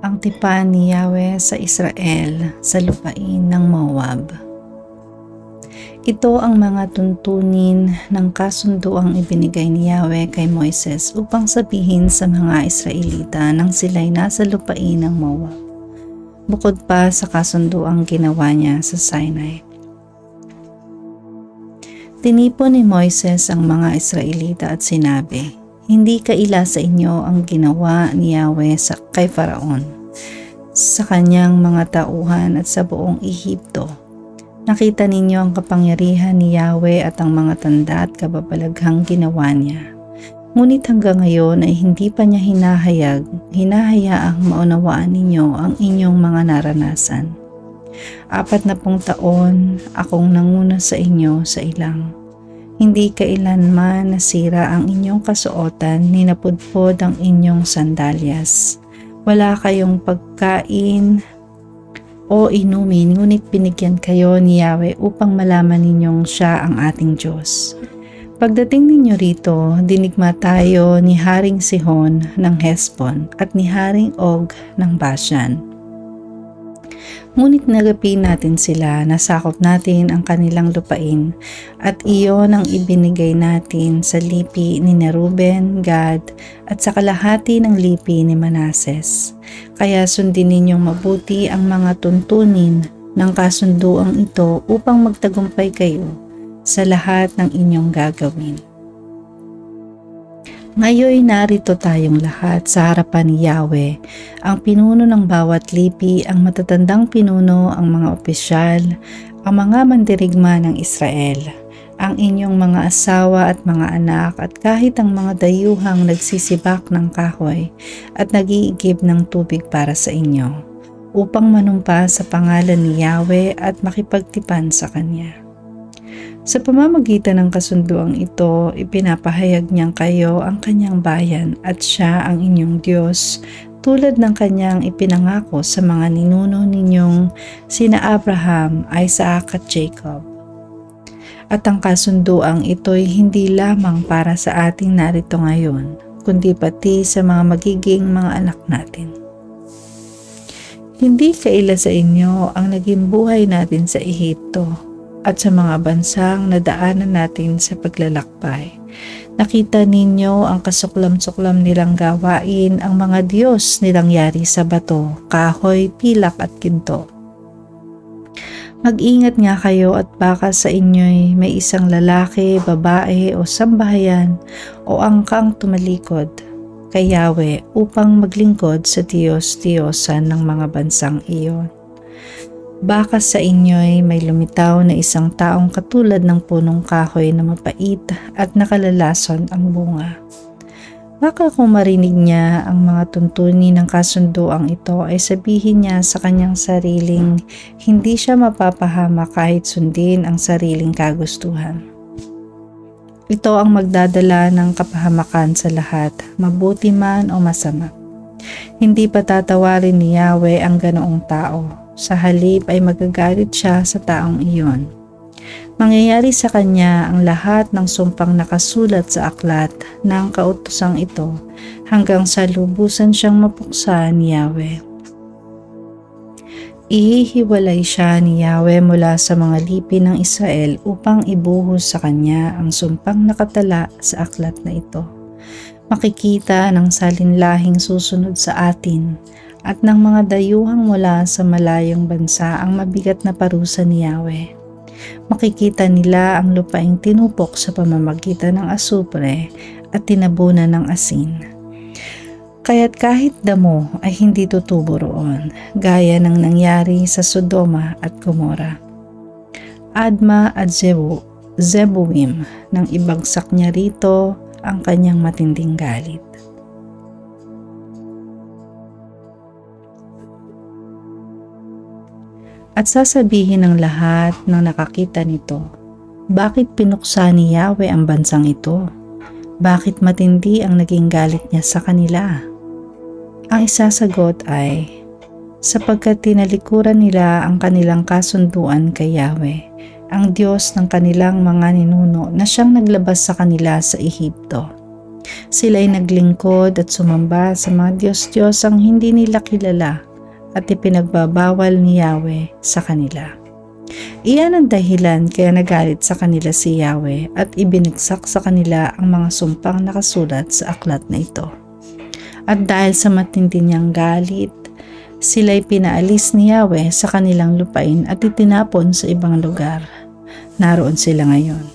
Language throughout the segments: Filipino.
Ang tipan ni Yahweh sa Israel sa lupain ng Moab. Ito ang mga tuntunin ng kasunduang ibinigay ni Yahweh kay Moises upang sabihin sa mga Israelita nang sila'y nasa lupain ng Moab, bukod pa sa kasunduang ginawa niya sa Sinai. Tinipon ni Moises ang mga Israelita at sinabi, "Hindi kaila sa inyo ang ginawa ni Yahweh kay Faraon, sa kanyang mga tauhan at sa buong Ehipto. Nakita ninyo ang kapangyarihan ni Yahweh at ang mga tanda at kababalaghang ginawa niya. Ngunit hanggang ngayon ay hindi pa niya hinahayaang maunawaan ninyo ang inyong mga naranasan. 40 taon akong nanguna sa inyo sa ilang. Hindi kailanman nasira ang inyong kasuotan, ni napudpod ang inyong sandalyas. Wala kayong pagkain o inumin, ngunit binigyan kayo ni Yahweh upang malaman ninyong siya ang ating Diyos. Pagdating ninyo rito, dinigma tayo ni Haring Sihon ng Heshbon at ni Haring Og ng Bashan. Ngunit nagapi natin sila, nasakop natin ang kanilang lupain, at iyon ang ibinigay natin sa lipi ni Reuben, Gad, at sa kalahati ng lipi ni Manases. Kaya sundin ninyong mabuti ang mga tuntunin ng kasunduang ito upang magtagumpay kayo sa lahat ng inyong gagawin. Ngayon narito tayong lahat sa harapan ni Yahweh, ang pinuno ng bawat lipi, ang matatandang pinuno, ang mga opisyal, ang mga mandirigma ng Israel, ang inyong mga asawa at mga anak, at kahit ang mga dayuhang nagsisibak ng kahoy at nag-iigib ng tubig para sa inyo, upang manumpa sa pangalan ni Yahweh at makipagtipan sa Kanya. Sa pamamagitan ng kasunduang ito, ipinapahayag niyang kayo ang kanyang bayan at siya ang inyong Diyos, tulad ng kanyang ipinangako sa mga ninuno ninyong sina Abraham, Isaac at Jacob. At ang kasunduang ito'y hindi lamang para sa ating narito ngayon, kundi pati sa mga magiging mga anak natin. Hindi kaila sa inyo ang naging buhay natin sa Ehipto at sa mga bansang nadaanan natin sa paglalakbay. Nakita ninyo ang kasuklam-suklam nilang gawain, ang mga Diyos nilang yari sa bato, kahoy, pilak at ginto. Mag-ingat nga kayo at baka sa inyo'y may isang lalaki, babae o sambahayan o angkang tumalikod kay Yahweh upang maglingkod sa Diyos-Diyosan ng mga bansang iyon. Baka sa inyo'y may lumitaw na isang taong katulad ng punong kahoy na mapait at nakalalason ang bunga. Baka kung marinig niya ang mga tuntunin ng kasunduang ito ay sabihin niya sa kanyang sariling hindi siya mapapahama kahit sundin ang sariling kagustuhan. Ito ang magdadala ng kapahamakan sa lahat, mabuti man o masama. Hindi patatawarin ni Yahweh ang ganoong tao. Sa halip ay magagalit siya sa taong iyon. Mangyayari sa kanya ang lahat ng sumpang nakasulat sa aklat ng kautosang ito hanggang sa lubusan siyang mapuksa ni Yahweh. Ihihiwalay siya ni Yahweh mula sa mga lipi ng Israel upang ibuhos sa kanya ang sumpang nakatala sa aklat na ito. Makikita ng salinlahing susunod sa atin at ng mga dayuhang mula sa malayong bansa ang mabigat na parusa ni Yahweh. Makikita nila ang lupaing tinupok sa pamamagitan ng asupre at tinabunan ng asin. Kaya't kahit damo ay hindi tutubo roon, gaya ng nangyari sa Sodoma at Gomora. Adma at Zeboim nang ibagsak niya rito ang kanyang matinding galit. At sasabihin ng lahat ng nakakita nito, bakit pinuksa ni Yahweh ang bansang ito? Bakit matindi ang naging galit niya sa kanila? Ang isasagot ay, sapagkat tinalikuran nila ang kanilang kasunduan kay Yahweh, ang Diyos ng kanilang mga ninuno na siyang naglabas sa kanila sa Ehipto. Sila'y naglingkod at sumamba sa mga Diyos-Diyos ang hindi nila kilala at ipinagbabawal ni Yahweh sa kanila. Iyan ang dahilan kaya nagalit sa kanila si Yahweh at ibinagsak sa kanila ang mga sumpang nakasulat sa aklat na ito. At dahil sa matindi niyang galit, sila'y pinaalis ni Yahweh sa kanilang lupain at itinapon sa ibang lugar. Naroon sila ngayon.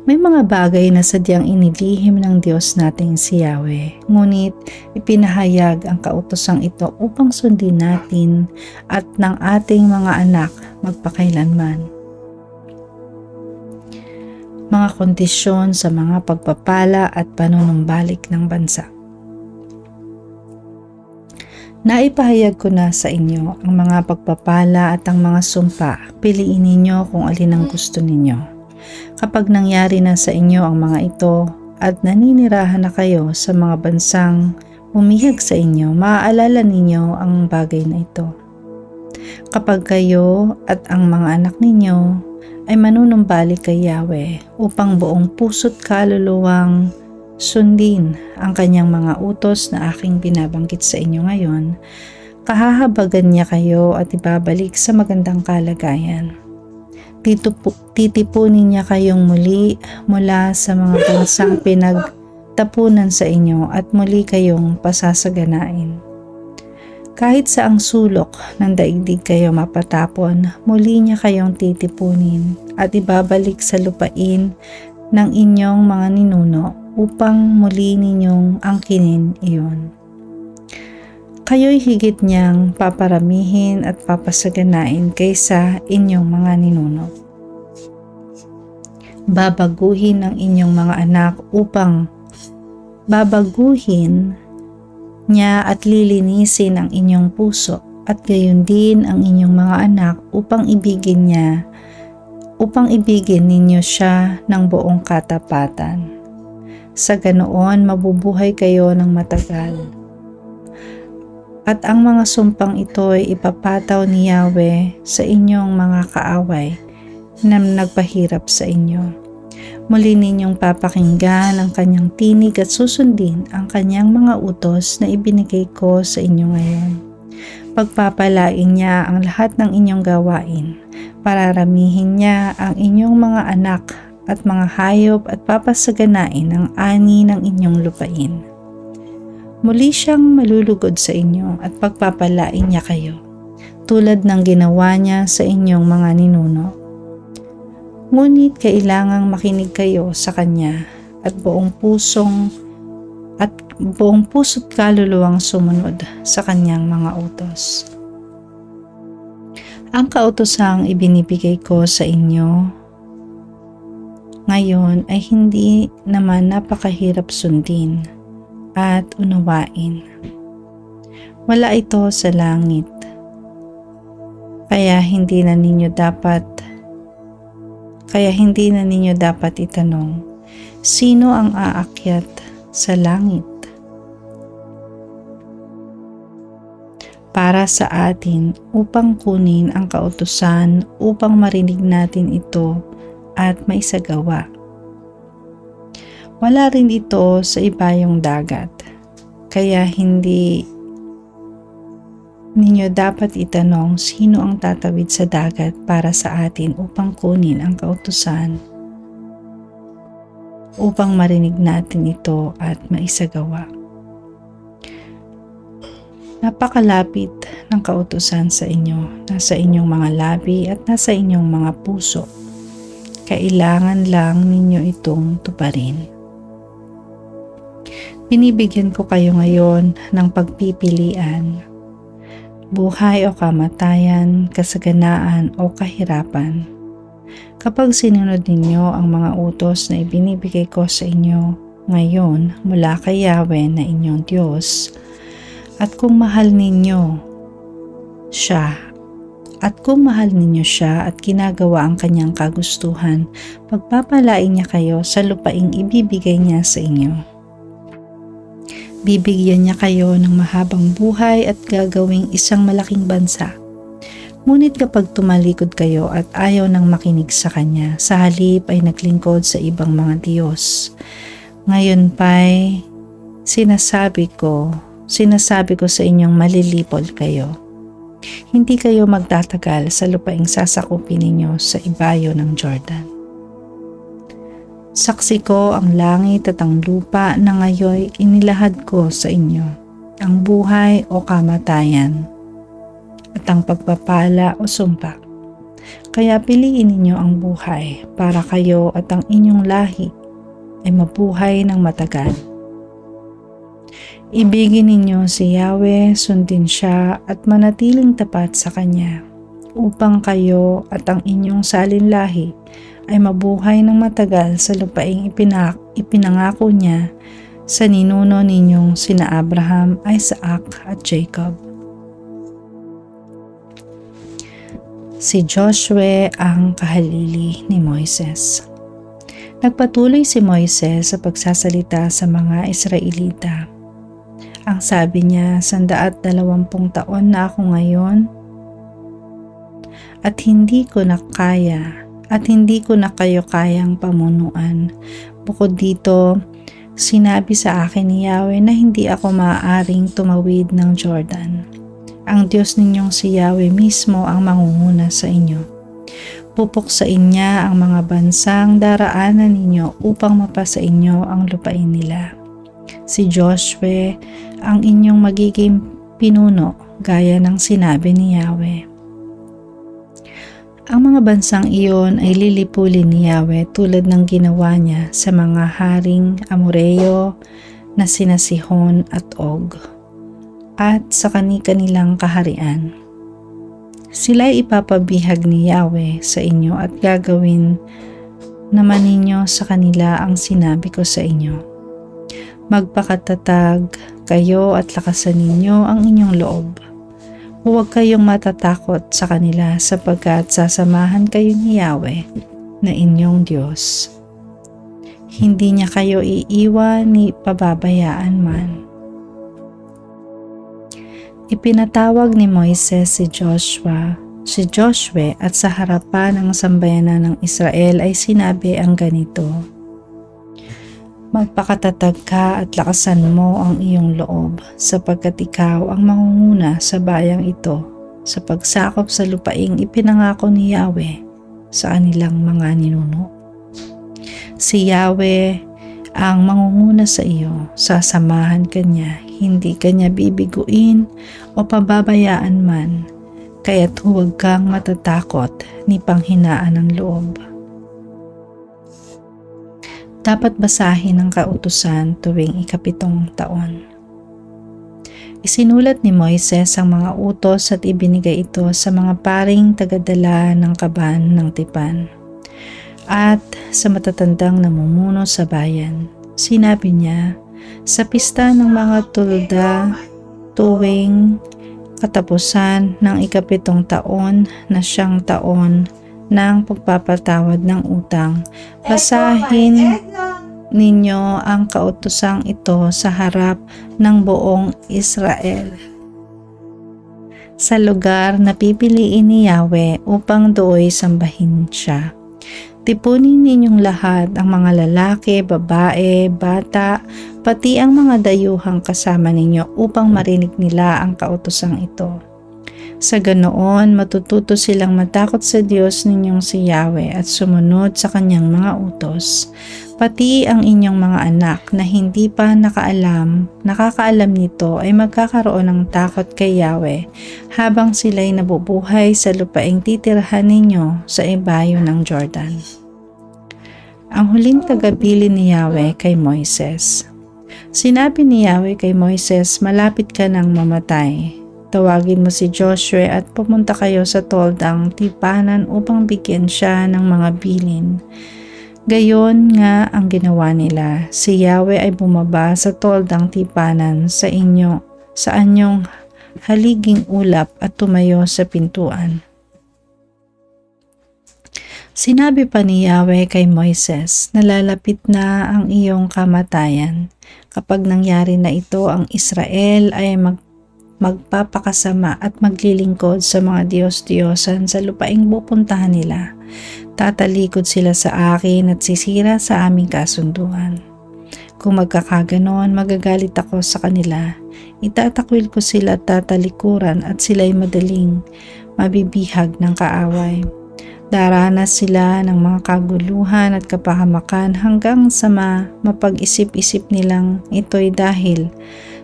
May mga bagay na sadyang inilihim ng Diyos nating si Yahweh, ngunit ipinahayag ang kautosang ito upang sundin natin at ng ating mga anak magpakailanman. Mga kondisyon sa mga pagpapala at panunumbalik ng bansa. Naipahayag ko na sa inyo ang mga pagpapala at ang mga sumpa. Piliin ninyo kung alin ang gusto ninyo. Kapag nangyari na sa inyo ang mga ito at naninirahan na kayo sa mga bansang bumihag sa inyo, maaalala ninyo ang bagay na ito. Kapag kayo at ang mga anak ninyo ay manunumbalik kay Yahweh upang buong puso't kaluluwang sundin ang kanyang mga utos na aking binabanggit sa inyo ngayon, kahahabagan niya kayo at ibabalik sa magandang kalagayan. Titipunin niya kayong muli mula sa mga bansang pinagtapunan sa inyo at muli kayong pasasaganain. Kahit sa ang sulok ng daigdig kayo mapatapon, muli niya kayong titipunin at ibabalik sa lupain ng inyong mga ninuno upang muli ninyong angkinin iyon. Kayo'y higit niyang paparamihin at papasaganain kaysa inyong mga ninuno. Babaguhin ang inyong mga anak upang babaguhin niya at lilinisin ang inyong puso at gayon din ang inyong mga anak upang ibigin ninyo siya ng buong katapatan. Sa ganoon mabubuhay kayo ng matagal. At ang mga sumpang ito ay ipapataw ni Yahweh sa inyong mga kaaway na nagpahirap sa inyo. Muli ninyong papakinggan ang kanyang tinig at susundin ang kanyang mga utos na ibinigay ko sa inyo ngayon. Pagpapalain niya ang lahat ng inyong gawain. Pararamihin niya ang inyong mga anak at mga hayop at papasaganain ang ani ng inyong lupain. Muli siyang malulugod sa inyo at pagpapalain niya kayo, tulad ng ginawa niya sa inyong mga ninuno. Ngunit kailangang makinig kayo sa kanya at buong puso't kaluluwang sumunod sa kanyang mga utos. Ang kautosang ibinibigay ko sa inyo ngayon ay hindi naman napakahirap sundin at unawain. Wala ito sa langit, kaya hindi na ninyo dapat itanong, sino ang aakyat sa langit? Para sa atin upang kunin ang kautusan upang marinig natin ito at maisagawa. Wala rin ito sa ibayong dagat, kaya hindi ninyo dapat itanong sino ang tatawid sa dagat para sa atin upang kunin ang kautusan upang marinig natin ito at maisagawa. Napakalapit ng kautusan sa inyo, nasa inyong mga labi at nasa inyong mga puso. Kailangan lang ninyo itong tuparin. Binibigyan ko kayo ngayon ng pagpipilian, buhay o kamatayan, kasaganaan o kahirapan. Kapag sinunod ninyo ang mga utos na ibinibigay ko sa inyo ngayon mula kay Yahweh na inyong Diyos, at kung mahal ninyo siya at ginagawa ang kanyang kagustuhan, pagpapalain niya kayo sa lupaing ibibigay niya sa inyo. Bibigyan niya kayo ng mahabang buhay at gagawing isang malaking bansa. Ngunit kapag tumalikod kayo at ayaw nang makinig sa kanya, sa halip ay naglingkod sa ibang mga Diyos, Ngayon pa'y sinasabi ko sa inyong malilipol kayo. Hindi kayo magtatagal sa lupaing sasakupin ninyo sa ibayo ng Jordan. Saksi ko ang langit at ang lupa na ngayon inilahad ko sa inyo, ang buhay o kamatayan, at ang pagpapala o sumpa. Kaya piliin ninyo ang buhay para kayo at ang inyong lahi ay mabuhay ng matagal. Ibigin ninyo si Yahweh, sundin siya at manatiling tapat sa Kanya, upang kayo at ang inyong salinlahi ay mabuhay ng matagal sa lupaing ipinangako niya sa ninuno ninyong sina Abraham, Isaac at Jacob. Si Joshua ang kahalili ni Moises. Nagpatuloy si Moises sa pagsasalita sa mga Israelita. Ang sabi niya, 120 taon na ako ngayon at hindi ko na kayo kayang pamunuan. Bukod dito, sinabi sa akin ni Yahweh na hindi ako maaaring tumawid ng Jordan. Ang Diyos ninyong si Yahweh mismo ang mangunguna sa inyo. Pupuksain niya ang mga bansang daraanan ninyo upang mapasa inyo ang lupain nila. Si Joshua ang inyong magiging pinuno gaya ng sinabi ni Yahweh. Ang mga bansang iyon ay lilipulin ni Yahweh tulad ng ginawa niya sa mga haring Amoreo na sina Sihon at Og at sa kani-kanilang kaharian. Sila ay ipapabihag ni Yahweh sa inyo at gagawin naman ninyo sa kanila ang sinabi ko sa inyo. Magpakatatag kayo at lakasan ninyo ang inyong loob. Huwag kayong matatakot sa kanila sapagkat sasamahan kayo ni Yahweh na inyong Diyos. Hindi niya kayo iiwan ni pababayaan man. Ipinatawag ni Moises si Joshua at sa harapan ng sambayanan ng Israel ay sinabi ang ganito. Magpakatatag ka at lakasan mo ang iyong loob sapagkat ikaw ang mangunguna sa bayang ito sa pagsakop sa lupaing ipinangako ni Yahweh sa kanilang mga ninuno. Si Yahweh ang mangunguna sa iyo, sasamahan ka niya, hindi ka niya bibiguin o pababayaan man, kaya't huwag kang matatakot ni panghinaan ng loob. Dapat basahin ang kautusan tuwing ika-7 taon. Isinulat ni Moises ang mga utos at ibinigay ito sa mga paring tagadala ng kaban ng tipan at sa matatandang namumuno sa bayan. Sinabi niya, sa pista ng mga tulda tuwing katapusan ng ika-7 taon na siyang taon ng pagpapatawad ng utang, basahin ninyo ang kautosang ito sa harap ng buong Israel sa lugar na pipiliin ni Yahweh upang do'y sambahin siya. Tipunin ninyong lahat ang mga lalaki, babae, bata, pati ang mga dayuhang kasama ninyo upang marinig nila ang kautosang ito. Sa ganoon, matututo silang matakot sa Diyos ninyong si Yahweh at sumunod sa kanyang mga utos. Pati ang inyong mga anak na hindi pa nakakaalam nito ay magkakaroon ng takot kay Yahweh habang sila'y nabubuhay sa lupaing titirhan ninyo sa ibayo ng Jordan. Ang huling tagapili ni Yahweh kay Moises. Sinabi ni Yahweh kay Moises, malapit ka nang mamatay. Tawagin mo si Joshua at pumunta kayo sa toldang tipanan upang bigyan siya ng mga bilin. Gayon nga ang ginawa nila. Si Yahweh ay bumaba sa toldang tipanan sa anyong haliging ulap at tumayo sa pintuan. Sinabi pa ni Yahweh kay Moises, nalalapit na ang iyong kamatayan. Kapag nangyari na ito, ang Israel ay magpapakasama at maglilingkod sa mga Diyos-Diyosan sa lupaing pupuntahan nila. Tatalikod sila sa akin at sisira sa aming kasunduan. Kung magkakaganon, magagalit ako sa kanila. Itatakwil ko sila at tatalikuran at sila'y madaling mabibihag ng kaaway. Daranas sila ng mga kaguluhan at kapahamakan hanggang sa mapag-isip-isip nilang ito'y dahil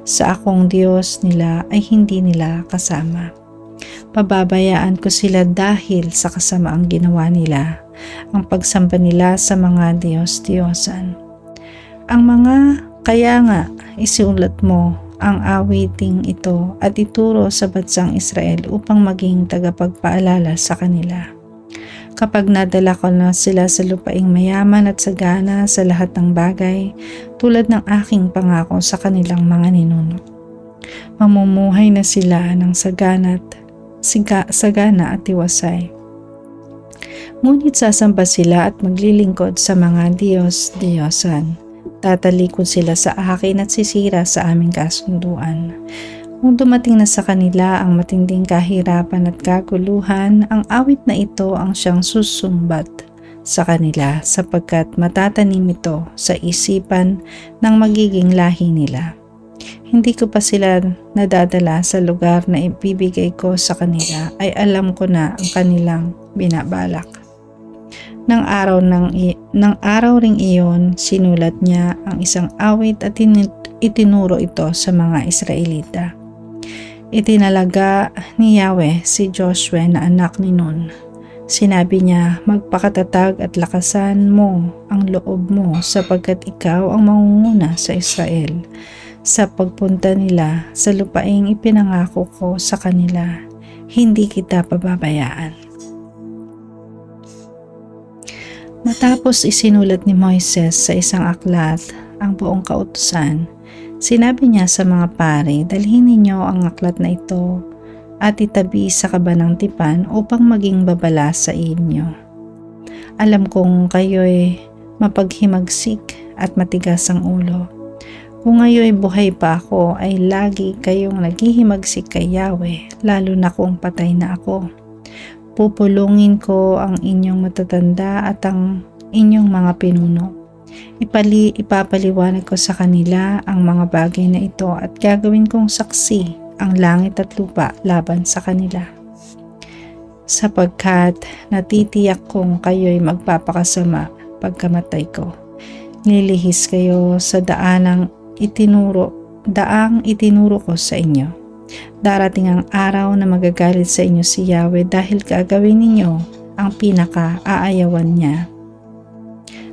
sa akong Diyos nila ay hindi nila kasama. Pababayaan ko sila dahil sa kasamaang ginawa nila, ang pagsamba nila sa mga Diyos-Diyosan. Kaya nga isiulat mo ang awiting ito at ituro sa bansang Israel upang maging tagapagpaalala sa kanila. Kapag nadala ko na sila sa lupaing mayaman at sagana sa lahat ng bagay, tulad ng aking pangako sa kanilang mga ninuno. Mamumuhay na sila ng sagana at tiwasay. Ngunit sasamba sila at maglilingkod sa mga Diyos-Diyosan. Tatalikod sila sa akin at sisira sa aming kasunduan. Kung dumating na sa kanila ang matinding kahirapan at kaguluhan, ang awit na ito ang siyang susumbat sa kanila sapagkat matatanim ito sa isipan ng magiging lahi nila. Hindi ko pa sila nadadala sa lugar na ibibigay ko sa kanila ay alam ko na ang kanilang binabalak. Nang araw ring iyon, sinulat niya ang isang awit at itinuro ito sa mga Israelita. Itinalaga ni Yahweh si Joshua na anak ni Nun. Sinabi niya, magpakatatag at lakasan mo ang loob mo sapagkat ikaw ang mangunguna sa Israel sa pagpunta nila sa lupaing ipinangako ko sa kanila. Hindi kita pababayaan. Matapos isinulat ni Moises sa isang aklat ang buong kautusan, sinabi niya sa mga pari, dalhin ninyo ang aklat na ito at itabi sa kabanang tipan upang maging babala sa inyo. Alam kong kayo'y mapaghimagsik at matigas ang ulo. Kung ngayo'y buhay pa ako ay lagi kayong naghihimagsik kay Yahweh, lalo na kung patay na ako. Pupulungin ko ang inyong matatanda at ang inyong mga pinuno. Ipapaliwanag ko sa kanila ang mga bagay na ito at gagawin kong saksi ang langit at lupa laban sa kanila. Sapagkat natitiyak kong kayo'y magpapakasama pagkamatay ko. Nilihis kayo sa daang itinuro ko sa inyo. Darating ang araw na magagalit sa inyo si Yahweh dahil gagawin ninyo ang pinaka-aayawan niya.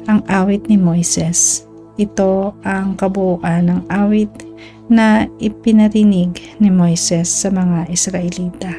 Ang awit ni Moises. Ito ang kabuuan ng awit na ipinarinig ni Moises sa mga Israelita.